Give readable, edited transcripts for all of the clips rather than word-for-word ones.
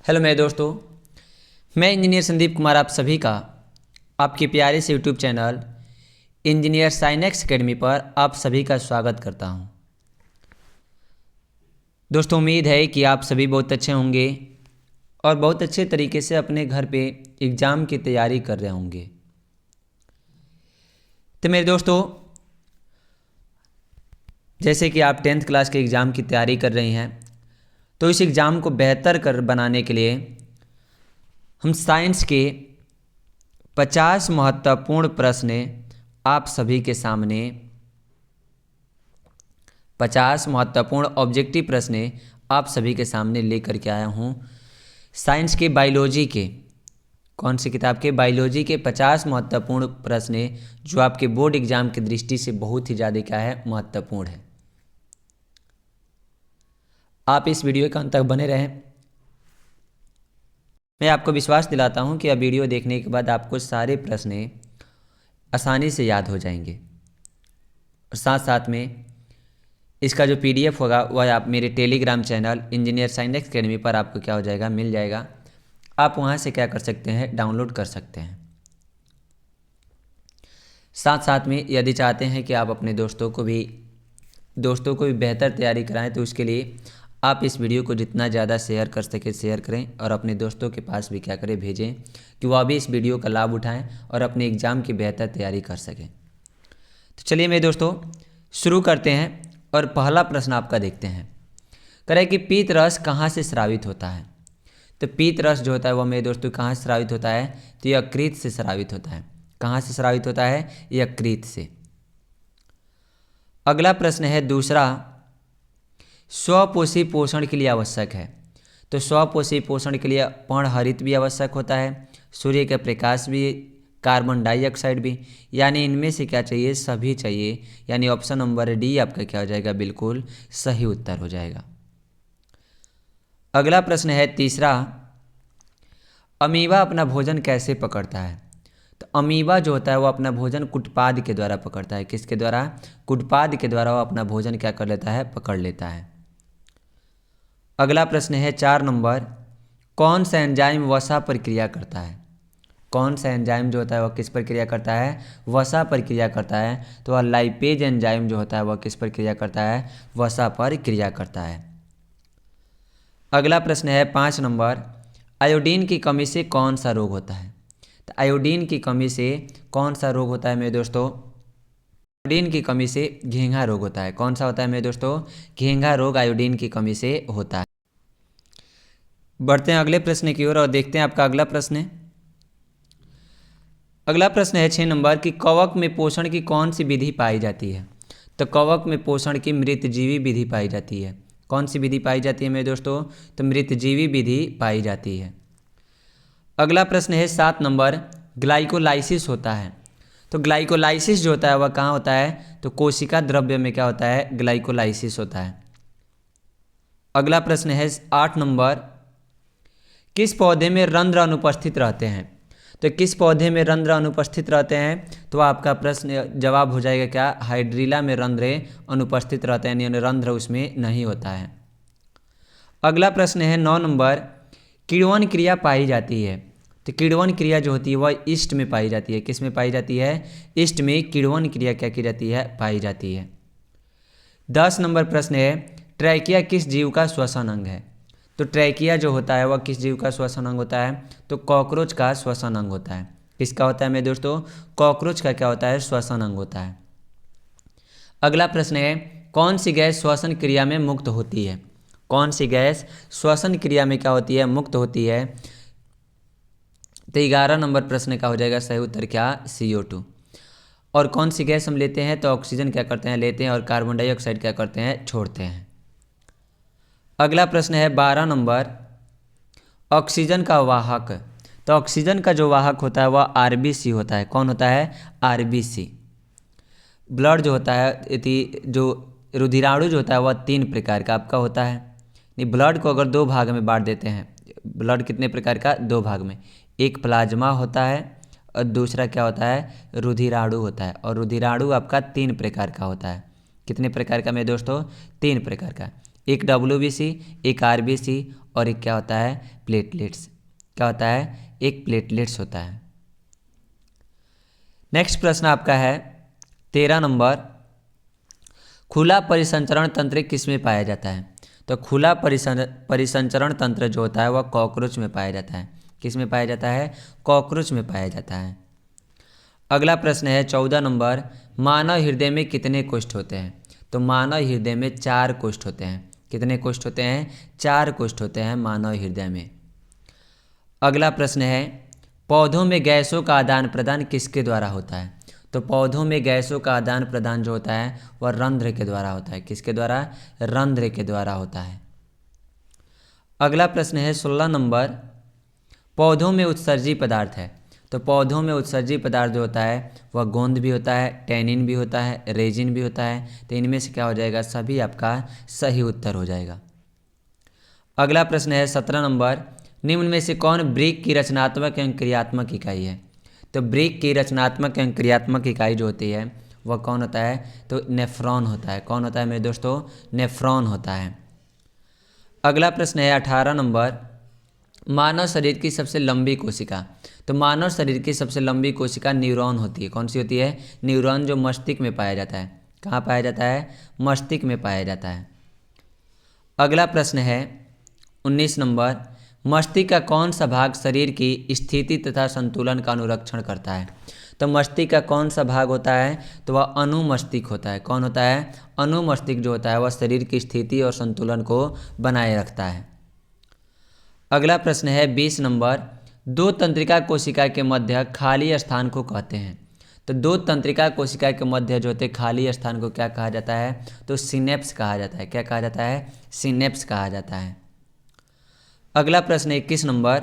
Hello मेरे दोस्तों, मैं इंजीनियर संदीप कुमार आप सभी का आपके प्यारे से YouTube channel engineer sine x academy पर आप सभी का स्वागत करता हूं। दोस्तों, उम्मीद है कि आप सभी बहुत अच्छे होंगे और बहुत अच्छे तरीके से अपने घर पे एग्ज़ाम की तैयारी कर रहे होंगे। तो मेरे दोस्तों, जैसे कि आप 10th क्लास के एग्ज़ाम की तैयारी कर रही हैं, तो इस एग्ज़ाम को बेहतर कर बनाने के लिए हम साइंस के 50 महत्वपूर्ण प्रश्न आप सभी के सामने 50 महत्वपूर्ण ऑब्जेक्टिव प्रश्न आप सभी के सामने लेकर के आया हूँ। साइंस के बायोलॉजी के कौन सी किताब के बायोलॉजी के 50 महत्वपूर्ण प्रश्न जो आपके बोर्ड एग्जाम की दृष्टि से बहुत ही ज़्यादा क्या है, महत्वपूर्ण है। आप इस वीडियो के अंत तक बने रहें। मैं आपको विश्वास दिलाता हूँ कि अब वीडियो देखने के बाद आपको सारे प्रश्न आसानी से याद हो जाएंगे और साथ साथ में इसका जो PDF होगा वह आप मेरे Telegram channel engineer sine x academy पर आपको क्या हो जाएगा, मिल जाएगा। आप वहाँ से क्या कर सकते हैं, डाउनलोड कर सकते हैं। साथ साथ में यदि चाहते हैं कि आप अपने दोस्तों को भी बेहतर तैयारी कराएं, तो उसके लिए आप इस वीडियो को जितना ज़्यादा शेयर कर सके शेयर करें और अपने दोस्तों के पास भी क्या करें, भेजें कि वह भी इस वीडियो का लाभ उठाएं और अपने एग्ज़ाम की बेहतर तैयारी कर सकें। तो चलिए मेरे दोस्तों, शुरू करते हैं और पहला प्रश्न आपका देखते हैं। कह रहा है कि पीत रस कहाँ से स्रावित होता है। तो पीत रस जो होता है वह मेरे दोस्तों कहाँ से स्रावित होता है, तो यकृत से स्रावित होता है। कहाँ से स्रावित होता है, यकृत से। अगला प्रश्न है दूसरा, स्वपोषी पोषण के लिए आवश्यक है। तो स्वपोषी पोषण के लिए पर्णहरित भी आवश्यक होता है, सूर्य का प्रकाश भी, कार्बन डाइऑक्साइड भी, यानी इनमें से क्या चाहिए, सभी चाहिए। यानी ऑप्शन नंबर डी आपका क्या हो जाएगा, बिल्कुल सही उत्तर हो जाएगा। अगला प्रश्न है तीसरा, अमीबा अपना भोजन कैसे पकड़ता है। तो अमीबा जो होता है वो अपना भोजन कुटपाद के द्वारा पकड़ता है। किसके द्वारा, कुटपाद के द्वारा वो अपना भोजन क्या कर लेता है, पकड़ लेता है। अगला प्रश्न है 4 नंबर, कौन सा एंजाइम वसा पर क्रिया करता है। कौन सा एंजाइम जो होता है वह किस पर क्रिया करता है, वसा पर क्रिया करता है। तो वह लाइपेज एंजाइम जो होता है वह किस पर क्रिया करता है, वसा पर क्रिया करता है। अगला प्रश्न है 5 नंबर, आयोडीन की कमी से कौन सा रोग होता है। तो आयोडीन की कमी से कौन सा रोग होता है मेरे दोस्तों, आयोडीन की कमी से घेंघा रोग होता है। कौन सा होता है मेरे दोस्तों, घेंघा रोग आयोडीन की कमी से होता है। बढ़ते हैं अगले प्रश्न की ओर और देखते हैं आपका अगला प्रश्न है। अगला प्रश्न है 6 नंबर की कवक में पोषण की कौन सी विधि पाई जाती है। तो कवक में पोषण की मृतजीवी विधि पाई जाती है। कौन सी विधि पाई जाती है मेरे दोस्तों, तो मृतजीवी विधि पाई जाती है। अगला प्रश्न है 7 नंबर, ग्लाइकोलाइसिस होता है। तो ग्लाइकोलाइसिस जो होता है वह कहाँ होता है, तो कोशिका द्रव्य में क्या होता है, ग्लाइकोलाइसिस होता है। अगला प्रश्न है 8 नंबर, किस पौधे में रंध्र अनुपस्थित रहते हैं। तो किस पौधे में रंध्र अनुपस्थित रहते हैं, तो आपका प्रश्न जवाब हो जाएगा क्या, हाइड्रिला में रंध्र अनुपस्थित रहते हैं, यानी रंध्र उसमें नहीं होता है। अगला प्रश्न है 9 नंबर, किण्वन क्रिया पाई जाती है। तो किण्वन क्रिया जो होती है वह ईस्ट में पाई जाती है। किस में पाई जाती है, ईस्ट में किण्वन क्रिया क्या की जाती है, पाई जाती है। 10 नंबर प्रश्न है, ट्रैकिया किस जीव का श्वसन अंग है। तो ट्रैकिया जो होता है वह किस जीव का श्वसन अंग होता है, तो कॉकरोच का श्वसन अंग होता है। किसका होता है मेरे दोस्तों, कॉकरोच का क्या होता है, श्वसन अंग होता है। अगला प्रश्न है, कौन सी गैस श्वसन क्रिया में मुक्त होती है। कौन सी गैस श्वसन क्रिया में क्या होती है, मुक्त होती है। तो 11 नंबर प्रश्न का हो जाएगा सही उत्तर क्या, CO2। और कौन सी गैस हम लेते हैं, तो ऑक्सीजन क्या करते हैं, लेते हैं, और कार्बन डाइऑक्साइड क्या करते हैं, छोड़ते हैं। अगला प्रश्न है 12 नंबर, ऑक्सीजन का वाहक। तो ऑक्सीजन का जो वाहक होता है वह RBC होता है। कौन होता है, RBC। ब्लड जो होता है, जो रुधिराणु जो होता है वह 3 प्रकार का आपका होता है। नहीं, ब्लड को अगर 2 भाग में बांट देते हैं, ब्लड कितने प्रकार का, 2 भाग में, एक प्लाज्मा होता है और दूसरा क्या होता है, रुधिराणु होता है। और रुधिराणु आपका 3 प्रकार का होता है। कितने प्रकार का मेरे दोस्तों, 3 प्रकार का। एक WBC, एक RBC और एक क्या होता है, प्लेटलेट्स। क्या होता है, एक प्लेटलेट्स होता है। नेक्स्ट प्रश्न आपका है 13 नंबर, खुला परिसंचरण तंत्र किस में पाया जाता है? तो खुला परिसंचरण तंत्र जो होता है वह कॉकरोच में पाया जाता है। किस में पाया जाता है? कॉकरोच में पाया जाता है। अगला प्रश्न है 14 नंबर, मानव हृदय में कितने कोष्ठ होते हैं? तो मानव हृदय में 4 कोष्ठ होते हैं। कितने कोष्ठ होते हैं? 4 कोष्ठ होते हैं मानव हृदय में। अगला प्रश्न है, पौधों में गैसों का आदान प्रदान किसके द्वारा होता है? तो पौधों में गैसों का आदान प्रदान जो होता है वह रंध्र के द्वारा होता है। किसके द्वारा? रंध्र के द्वारा होता है। अगला प्रश्न है 16 नंबर, पौधों में उत्सर्जी पदार्थ है। तो पौधों में उत्सर्जी पदार्थ जो होता है वह गोंद भी होता है, टैनिन भी होता है, रेजिन भी होता है। तो इनमें से क्या हो जाएगा? सभी आपका सही उत्तर हो जाएगा। अगला प्रश्न है 17 नंबर, निम्न में से कौन ब्रिक की रचनात्मक एवं क्रियात्मक इकाई है? तो ब्रिक की रचनात्मक एवं क्रियात्मक इकाई जो होती है वह कौन होता है? तो नेफ्रॉन होता है। कौन होता है मेरे दोस्तों? नेफ्रॉन होता है। अगला प्रश्न है 18 नंबर, मानव शरीर की सबसे लंबी कोशिका। तो मानव शरीर की सबसे लंबी कोशिका न्यूरॉन होती है। कौन सी होती है? न्यूरॉन, जो मस्तिष्क में पाया जाता है। कहाँ पाया जाता है? मस्तिष्क में पाया जाता है। अगला प्रश्न है 19 नंबर, मस्तिष्क का कौन सा भाग शरीर की स्थिति तथा संतुलन का अनुरक्षण करता है? तो मस्तिष्क का कौन सा भाग होता है? तो वह अनुमस्तिष्क होता है। कौन होता है? अनुमस्तिष्क जो होता है वह शरीर की स्थिति और संतुलन को बनाए रखता है। अगला प्रश्न है 20 नंबर, दो तंत्रिका कोशिका के मध्य खाली स्थान को कहते हैं। तो दो तंत्रिका कोशिका के मध्य जो होते खाली स्थान को क्या कहा जाता है? तो सिनेप्स कहा जाता है। क्या कहा जाता है? सिनेप्स कहा जाता है। अगला प्रश्न 21 नंबर,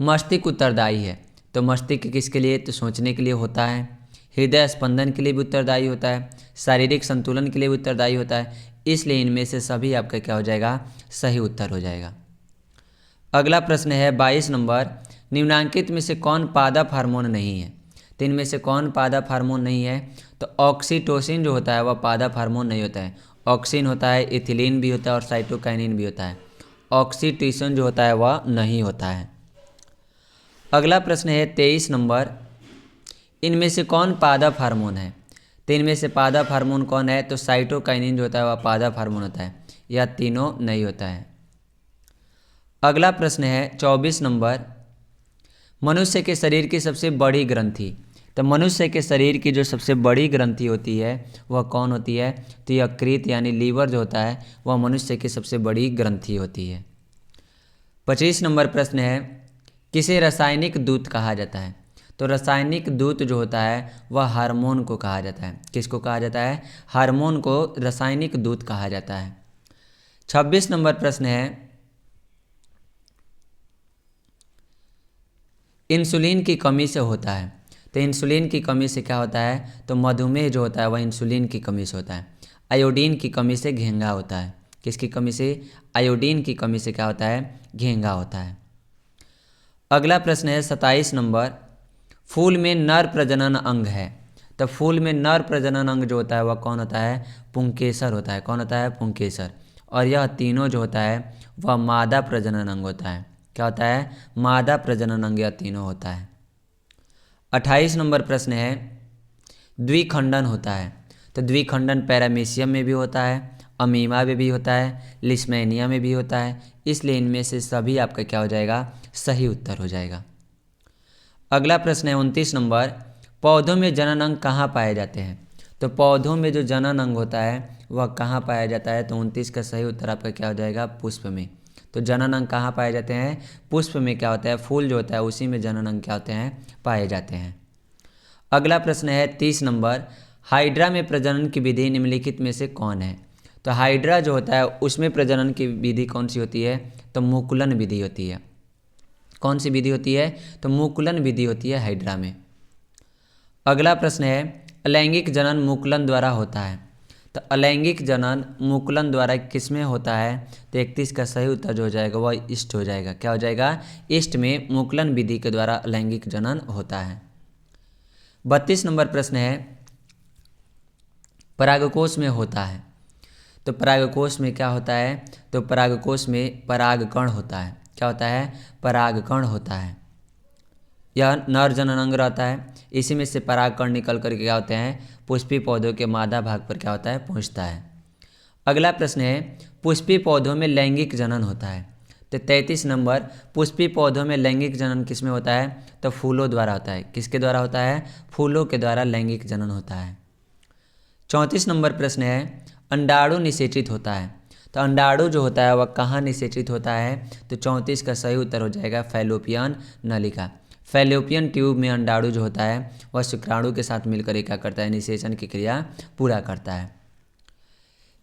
मस्तिष्क उत्तरदायी है। तो मस्तिष्क किसके लिए? तो सोचने के लिए होता है, हृदय स्पंदन के लिए भी उत्तरदायी होता है, शारीरिक संतुलन के लिए भी उत्तरदायी होता है। इसलिए इनमें से सभी आपका क्या हो जाएगा? सही उत्तर हो जाएगा। अगला प्रश्न है 22 नंबर, निम्नांकित में से कौन पादप हार्मोन नहीं है? तो इनमें से कौन पादप हार्मोन नहीं है? तो ऑक्सीटोसिन जो होता है वह पादप हार्मोन नहीं होता है। ऑक्सिन होता है, इथिलीन भी होता है और साइटोकाइनिन भी होता है। ऑक्सीटोसिन जो होता है वह नहीं होता है। अगला प्रश्न है 23 नंबर, इनमें से कौन पादप हार्मोन है? तो इनमें से पादप हार्मोन कौन है? तो साइटोकाइनिन जो होता है वह पादप हार्मोन होता है। यह तीनों नहीं होता है। अगला प्रश्न है 24 नंबर, मनुष्य के शरीर की सबसे बड़ी ग्रंथि। तो मनुष्य के शरीर की जो सबसे बड़ी ग्रंथि होती है वह कौन होती है? तो यकृत यानी लीवर जो होता है वह मनुष्य की सबसे बड़ी ग्रंथि होती है। 25 नंबर प्रश्न है, किसे रासायनिक दूत कहा जाता है? तो रासायनिक दूत जो होता है वह हार्मोन को कहा जाता है। किसको कहा जाता है? हार्मोन को रासायनिक दूत कहा जाता है। 26 नंबर प्रश्न है, इंसुलिन की कमी से होता है। तो इंसुलिन की कमी से क्या होता है? तो मधुमेह जो होता है वह इंसुलिन की कमी से होता है। आयोडीन की कमी से घेंगा होता है। किसकी कमी से? आयोडीन की कमी से क्या होता है? घेंगा होता है। अगला प्रश्न है 27 नंबर, फूल में नर प्रजनन अंग है। तो फूल में नर प्रजनन अंग जो होता है वह कौन होता है? पुंकेसर होता है। कौन होता है? पुंकेसर। और यह तीनों जो होता है वह मादा प्रजनन अंग होता है। क्या होता है? मादा प्रजनन अंग यह तीनों होता है। 28 नंबर प्रश्न है, द्विखंडन होता है। तो द्विखंडन पैरामीशियम में भी होता है, अमीमा में भी होता है, लिस्मेनिया में भी होता है। इसलिए इनमें से सभी आपका क्या हो जाएगा? सही उत्तर हो जाएगा। अगला प्रश्न है 29 नंबर, पौधों में जनन अंग कहाँ पाए जाते हैं? तो पौधों में जो जनन अंग होता है वह कहाँ पाया जाता है? तो 29 का सही उत्तर आपका क्या हो जाएगा? पुष्प में। तो जनन अंग कहाँ पाए जाते हैं? पुष्प में। क्या होता है? फूल जो होता है उसी में जनन अंग क्या होते हैं? पाए जाते हैं। अगला प्रश्न है 30 नंबर, हाइड्रा में प्रजनन की विधि निम्नलिखित में से कौन है? तो हाइड्रा जो होता है उसमें प्रजनन की विधि कौन सी होती है? तो मुकुलन विधि होती है। कौन सी विधि होती है? तो मुकुलन विधि होती है हाइड्रा में। अगला प्रश्न है, अलैंगिक जनन मुकुलन द्वारा होता है। तो अलैंगिक जनन मुकुलन द्वारा किस में होता है? तो 31 का सही उत्तर जो हो जाएगा वह ईस्ट हो जाएगा। क्या हो जाएगा? ईस्ट में मुकुलन विधि के द्वारा अलैंगिक जनन होता है। 32 नंबर प्रश्न है, परागकोश में होता है। तो परागकोश में क्या होता है, तो परागकोश में परागकण होता है। क्या होता है, परागकण होता है। यह नर जनन अंग रहता है, इसी में से परागकण निकल करके क्या होते हैं, पुष्पी पौधों के मादा भाग पर क्या होता है, पहुँचता है। अगला प्रश्न है, पुष्पी पौधों में लैंगिक जनन होता है। तो 33 नंबर, पुष्पी पौधों में लैंगिक जनन किस में होता है, तो फूलों द्वारा होता है। किसके द्वारा होता है, फूलों के द्वारा लैंगिक जनन होता है। 34 नंबर प्रश्न है, अंडाणु निषेचित होता है। तो अंडाणु जो होता है वह कहाँ निषेचित होता है, तो 34 का सही उत्तर हो जाएगा फैलोपियन नलिका। फैलोपियन ट्यूब में अंडाणु जो होता है वह शुक्राणु के साथ मिलकर क्या करता है, निषेचन की क्रिया पूरा करता है।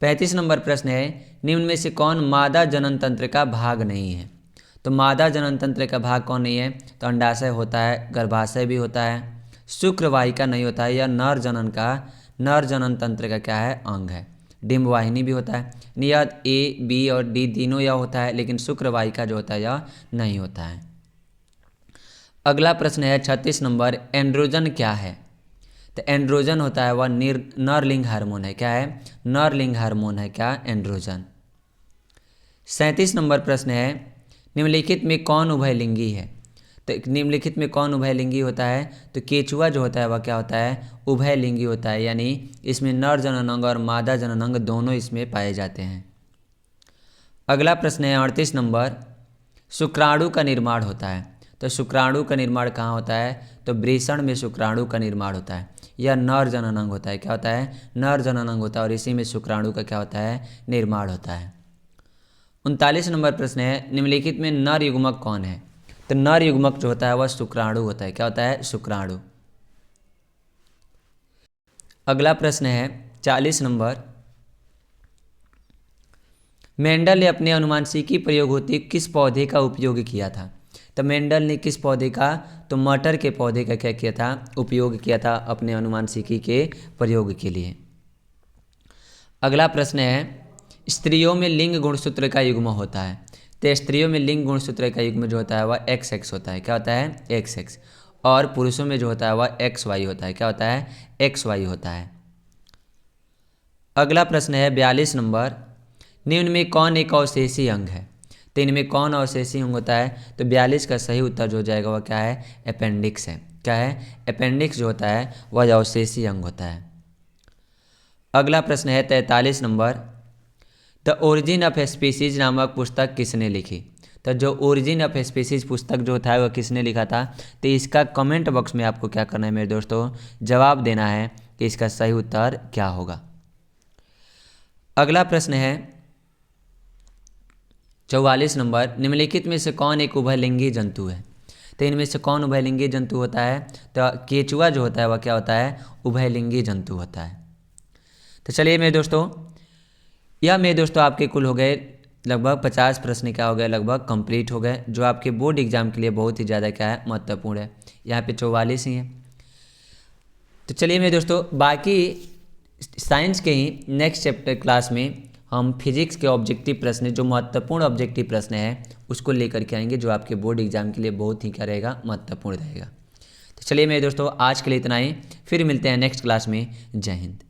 35 नंबर प्रश्न है, निम्न में से कौन मादा जनन तंत्र का भाग नहीं है। तो मादा जनन तंत्र का भाग कौन नहीं है, तो अंडाशय होता है, गर्भाशय भी होता है, शुक्रवाहिका नहीं होता है, या नर जनन तंत्र का क्या है, अंग है। डिम्बवाहिनी भी होता है। नियत ए, बी और डी तीनों यह होता है, लेकिन शुक्रवाहिका जो होता है यह नहीं होता है। अगला प्रश्न है 36 नंबर, एंड्रोजन क्या है। तो एंड्रोजन होता है वह नरलिंग हार्मोन है। क्या है, नरलिंग हार्मोन है क्या, एंड्रोजन। 37 नंबर प्रश्न है, निम्नलिखित में कौन उभयलिंगी है। तो निम्नलिखित में कौन उभयलिंगी होता है, तो केचुआ जो होता है वह क्या होता है, उभयलिंगी होता है, यानी इसमें नर जनन अंग और मादा जनन अंग दोनों इसमें पाए जाते हैं। अगला प्रश्न है 38 नंबर, शुक्राणु का निर्माण होता है। तो शुक्राणु का निर्माण कहाँ होता है, तो वृषण में शुक्राणु का निर्माण होता है। यह नर जनन अंग होता है। क्या होता है, नर जनन अंग होता है, और इसी में शुक्राणु का क्या होता है, निर्माण होता है। 39 नंबर प्रश्न है, निम्नलिखित में नर युग्मक कौन है। तो नर युग्मक जो होता है वह शुक्राणु होता है। क्या होता है, शुक्राणु। अगला प्रश्न है 40 नंबर, मेंडल ने अपने अनुवांशिकी प्रयोगोत्तर किस पौधे का उपयोग किया था। तो मेंडल ने किस पौधे का, तो मटर के पौधे का क्या किया था, उपयोग किया था अपने अनुवांशिकी के प्रयोग के लिए। अगला प्रश्न है, स्त्रियों में लिंग गुणसूत्र का युग्म होता है। तो स्त्रियों में लिंग गुणसूत्र का युग्म जो होता है वह XX होता है। क्या होता है, XX। और पुरुषों में जो होता है वह XY होता है। क्या होता है, XY होता है। अगला प्रश्न है 42 नंबर, निम्न में कौन एक अवशेषी अंग है। तो इनमें कौन अवशेषी अंग होता है, तो 42 का सही उत्तर जो जाएगा वह क्या है, अपेंडिक्स है। क्या है, अपेंडिक्स जो होता है वह अवशेषी अंग होता है। अगला प्रश्न है 43 number, the origin of species नामक पुस्तक किसने लिखी। तो जो ओरिजिन ऑफ स्पीसीज पुस्तक जो था वह किसने लिखा था, तो इसका कमेंट बॉक्स में आपको क्या करना है मेरे दोस्तों, जवाब देना है कि इसका सही उत्तर क्या होगा। अगला प्रश्न है 44 नंबर, निम्नलिखित में से कौन एक उभयलिंगी जंतु है। तो इनमें से कौन उभयलिंगी जंतु होता है, तो केचुआ जो होता है वह क्या होता है, उभयलिंगी जंतु होता है। तो चलिए मेरे दोस्तों आपके कुल हो गए लगभग 50 प्रश्न क्या हो गए, लगभग कंप्लीट हो गए, जो आपके बोर्ड एग्जाम के लिए बहुत ही ज़्यादा क्या है, महत्वपूर्ण है। यहाँ पे 44 ही हैं। तो चलिए मेरे दोस्तों, बाकी साइंस के ही नेक्स्ट चैप्टर क्लास में हम फिजिक्स के ऑब्जेक्टिव प्रश्न, जो महत्वपूर्ण ऑब्जेक्टिव प्रश्न है उसको लेकर के आएंगे, जो आपके बोर्ड एग्जाम के लिए बहुत ही क्या रहेगा, महत्वपूर्ण रहेगा। तो चलिए मेरे दोस्तों, आज के लिए इतना ही, फिर मिलते हैं नेक्स्ट क्लास में। जय हिंद।